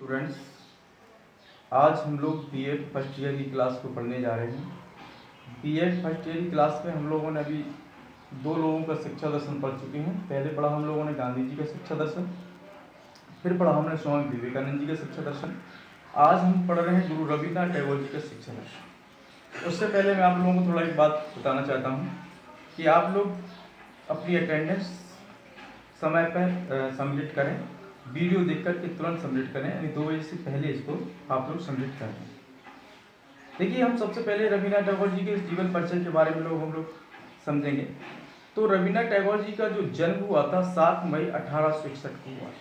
Students, आज हम लोग बीएड फर्स्ट ईयर की क्लास को पढ़ने जा रहे हैं। बीएड फर्स्ट ईयर की क्लास में हम लोगों ने अभी दो लोगों का शिक्षा दर्शन पढ़ चुके हैं। पहले पढ़ा हम लोगों ने गांधी जी का शिक्षा दर्शन, फिर पढ़ा हमने स्वामी विवेकानंद जी का शिक्षा दर्शन। आज हम पढ़ रहे हैं गुरु रविन्द्रनाथ टैगोर जी का शिक्षा दर्शन। उससे पहले मैं आप लोगों को थोड़ा एक बात बताना चाहता हूँ कि आप लोग अपनी अटेंडेंस समय पर सबमिट करें। वीडियो देखकर के तुरंत सबमिट करें, यानी 2 बजे से पहले इसको आप लोग सबमिट करें। देखिए, हम सबसे पहले रविन्द्रनाथ टैगोर जी के जीवन परिचय के बारे में हम लोग समझेंगे। तो रविन्द्रनाथ टैगोर जी का जो जन्म हुआ था 7 मई 1861 को हुआ था।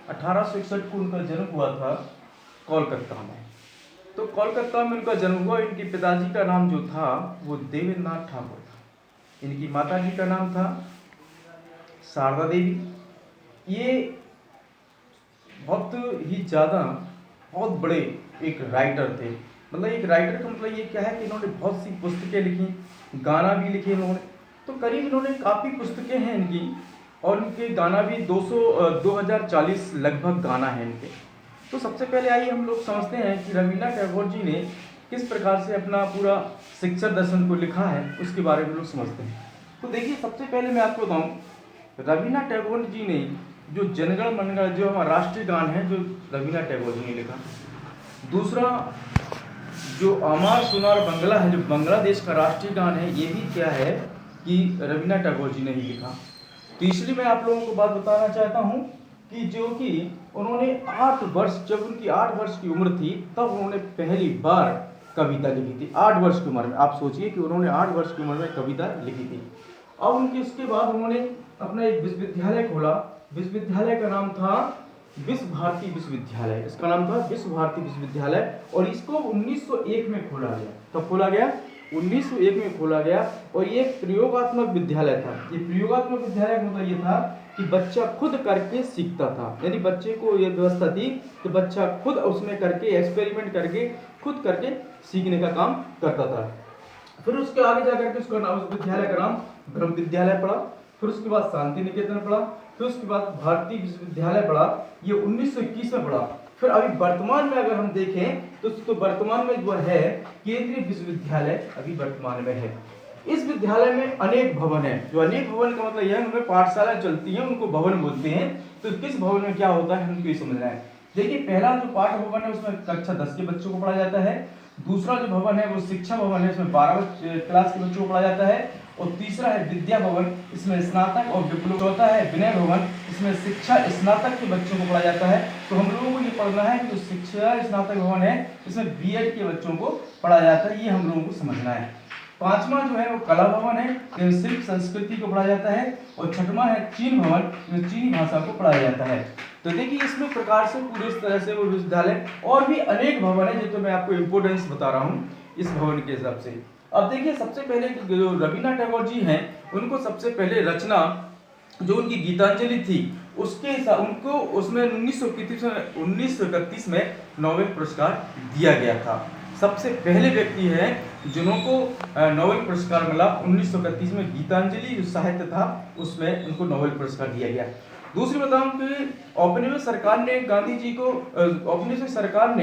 1861 को उनका जन्म हुआ था कोलकाता में। तो कोलकाता में उनका जन्म हुआ। इनके पिताजी का नाम जो था वो देवेंद्रनाथ ठाकुर था। इनकी माता जी का नाम था शारदा देवी। ये बहुत ही ज़्यादा बहुत बड़े एक राइटर थे। मतलब एक राइटर का मतलब ये क्या है कि इन्होंने बहुत सी पुस्तकें लिखी, गाना भी लिखे इन्होंने। तो करीब इन्होंने काफ़ी पुस्तकें हैं इनकी, और इनके गाना भी 2040 लगभग गाना है इनके। तो सबसे पहले आइए हम लोग समझते हैं कि रविन्द्रनाथ टैगोर जी ने किस प्रकार से अपना पूरा शिक्षा दर्शन को लिखा है, उसके बारे में लोग समझते हैं। तो देखिए, सबसे पहले मैं आपको बताऊँ, रविन्द्रनाथ टैगोर जी ने जो जनगण मनगण जो हमारा राष्ट्रीय गान है जो रविन्द्रनाथ टैगोर जी ने लिखा। दूसरा जो अमर सोनार बंगला है जो बांग्लादेश का राष्ट्रीय गान है, ये भी क्या है कि रविन्द्रनाथ टैगोर जी ने ही लिखा। तीसरी मैं आप लोगों को बात बताना चाहता हूँ कि जो कि उन्होंने 8 वर्ष, जब उनकी 8 वर्ष की उम्र थी तब उन्होंने पहली बार कविता लिखी थी। 8 वर्ष की उम्र में, आप सोचिए कि उन्होंने 8 वर्ष की उम्र में कविता लिखी थी। अब उनके उसके बाद उन्होंने अपना एक विश्वविद्यालय खोला। विश्वविद्यालय का नाम था विश्व भारती विश्वविद्यालय। इसका नाम था विश्व भारती विश्वविद्यालय, और इसको 1901 में खोला गया। कब खोला गया? 1901 में खोला गया। और ये प्रयोगात्मक विद्यालय था। ये प्रयोगात्मक विद्यालय का मतलब ये था कि बच्चा खुद करके सीखता था, यानी बच्चे को ये व्यवस्था थी कि बच्चा खुद उसमें करके एक्सपेरिमेंट करके खुद करके सीखने का काम करता था। फिर उसके आगे जाकर के उसका नाम, उस विद्यालय का नाम ब्रह्म विद्यालय पड़ा। फिर उसके बाद शांति निकेतन पड़ा। फिर उसके बाद भारतीय विश्वविद्यालय पड़ा, ये 1921 में पड़ा। फिर अभी वर्तमान में अगर हम देखें तो वर्तमान में जो है केंद्रीय विश्वविद्यालय अभी वर्तमान में है। इस विद्यालय में अनेक भवन है। जो अनेक भवन का मतलब यह है उनमें पाठशाला चलती है, उनको भवन बोलते हैं। तो किस भवन में क्या होता है हमको ये समझना है। देखिए, पहला जो पाठ भवन है उसमें कक्षा 10 के बच्चों को पढ़ा जाता है। दूसरा जो भवन है वो शिक्षा भवन है, इसमें 12 क्लास के बच्चों को पढ़ा जाता है। और तीसरा है विद्या भवन, इसमें स्नातक और डिप्लोमा। चौथा है विनय भवन, इसमें शिक्षा स्नातक के बच्चों को पढ़ा जाता है। तो हम लोगों को ये पढ़ना है कि जो शिक्षा स्नातक भवन है इसमें बीएड के बच्चों को पढ़ा जाता है, ये हम लोगों को समझना है। पांचवा जो है वो कला भवन है, इसमें शिल्प संस्कृति को पढ़ा जाता है। और छठवां है चीन भवन, इसमें चीनी भाषा को पढ़ाया जाता है। तो देखिए, इसमें प्रकार से पूरे इस तरह से वो विश्वविद्यालय और भी अनेक भवन है, जो तो मैं आपको इम्पोर्टेंस बता रहा हूँ इस भवन के हिसाब से। अब देखिए, सबसे पहले जो रविन्द्रनाथ टैगोर जी हैं उनको सबसे पहले रचना जो उनकी गीतांजलि थी उसके हिसाब उनको उसमें 1931 में नोबेल पुरस्कार दिया गया था। सबसे पहले व्यक्ति है जिनको नोबेल पुरस्कार मिला 1931 में। गीतांजलि जो साहित्य था उसमें उनको नोबेल पुरस्कार दिया गया। दूसरी बताऊं कि औपनिवेश सरकार ने गांधी जी को औपनिवेश सरकार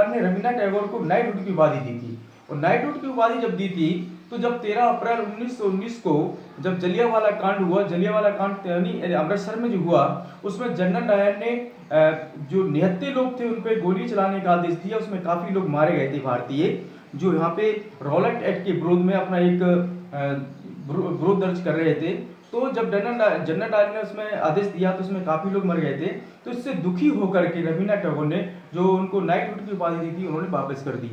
ने रविन्द्रनाथ टैगोर को नाइटहुड की उपाधि दी थी। और नाइटहुड की उपाधि जब दी थी तो जब 13 अप्रैल 1919 को जब जलियांवाला कांड हुआ, जलियांवाला कांड यानी अमृतसर में जो हुआ, उसमें जनरल डायर ने जो निहत्थे लोग थे उन पर गोली चलाने का आदेश दिया। उसमें काफी लोग मारे गए थे भारतीय, जो यहाँ पे रॉलेट एक्ट के विरोध में अपना एक विरोध दर्ज कर रहे थे। तो जब जनरल डायर ने उसमें आदेश दिया तो उसमें काफी लोग मर गए थे। तो इससे दुखी होकर के रविन्द्रनाथ टैगोर ने जो उनको नाइटहुड की उपाधि दी थी उन्होंने वापस कर दी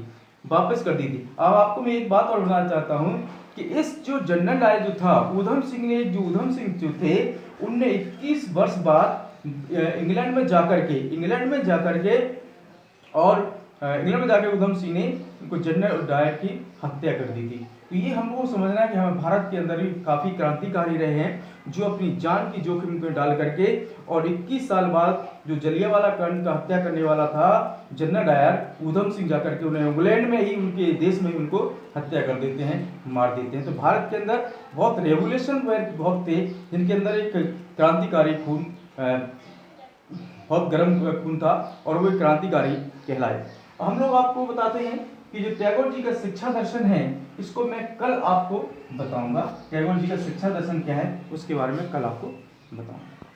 थी। अब आपको मैं एक बात और बताना चाहता हूँ कि इस जो जनरल डायर जो था ऊधम सिंह जो थे, उनने 21 वर्ष बाद इंग्लैंड में जाकर के ऊधम सिंह ने उनको जनरल डायर की हत्या कर दी थी। तो ये हमको समझना है कि हमें भारत के अंदर भी काफी क्रांतिकारी रहे हैं, जो अपनी जान की जोखिम में डाल करके, और 21 साल बाद जो जलियांवाला कांड का हत्या करने वाला था जनरल डायर ऊधम सिंह, जाकर के उन्हें इंग्लैंड में ही उनके देश में उनको हत्या कर देते हैं, मार देते हैं। तो भारत के अंदर बहुत रेवोल्यूशन बहुत थे जिनके अंदर एक क्रांतिकारी खून बहुत गर्म खून था और वो एक क्रांतिकारी कहलाए। हम लोग आपको बताते हैं कि जो टैगोर जी का शिक्षा दर्शन है, इसको मैं कल आपको बताऊंगा। टैगोर जी का शिक्षा दर्शन क्या है उसके बारे में कल आपको बताऊंगा।